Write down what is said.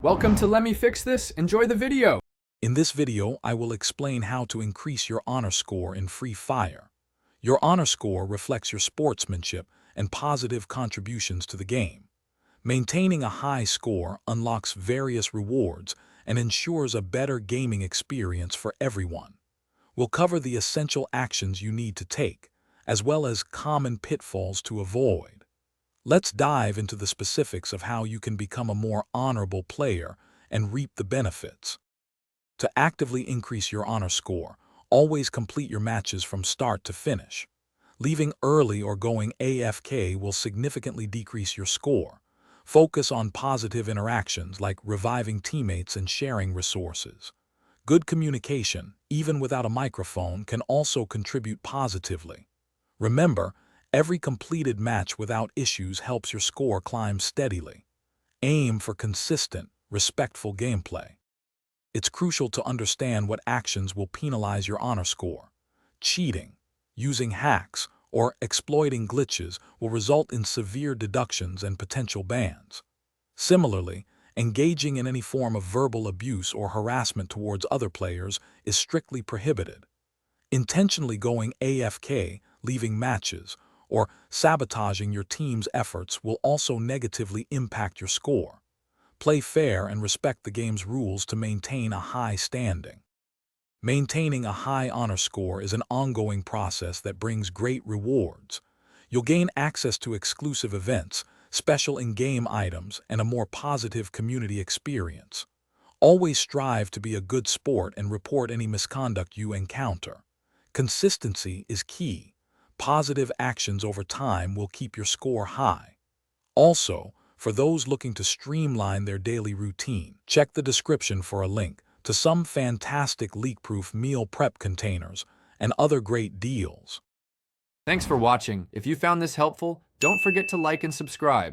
Welcome to Let Me Fix This. Enjoy the video. In this video, I will explain how to increase your honor score in Free Fire. Your honor score reflects your sportsmanship and positive contributions to the game. Maintaining a high score unlocks various rewards and ensures a better gaming experience for everyone. We'll cover the essential actions you need to take, as well as common pitfalls to avoid. Let's dive into the specifics of how you can become a more honorable player and reap the benefits. To actively increase your honor score, always complete your matches from start to finish. Leaving early or going AFK will significantly decrease your score. Focus on positive interactions like reviving teammates and sharing resources. Good communication, even without a microphone, can also contribute positively. Remember, every completed match without issues helps your score climb steadily. Aim for consistent, respectful gameplay. It's crucial to understand what actions will penalize your honor score. Cheating, using hacks, or exploiting glitches will result in severe deductions and potential bans. Similarly, engaging in any form of verbal abuse or harassment towards other players is strictly prohibited. Intentionally going AFK, leaving matches, or sabotaging your team's efforts will also negatively impact your score. Play fair and respect the game's rules to maintain a high standing. Maintaining a high honor score is an ongoing process that brings great rewards. You'll gain access to exclusive events, special in-game items, and a more positive community experience. Always strive to be a good sport and report any misconduct you encounter. Consistency is key. Positive actions over time will keep your score high. Also, for those looking to streamline their daily routine, check the description for a link to some fantastic leak-proof meal prep containers and other great deals. Thanks for watching. If you found this helpful, don't forget to like and subscribe.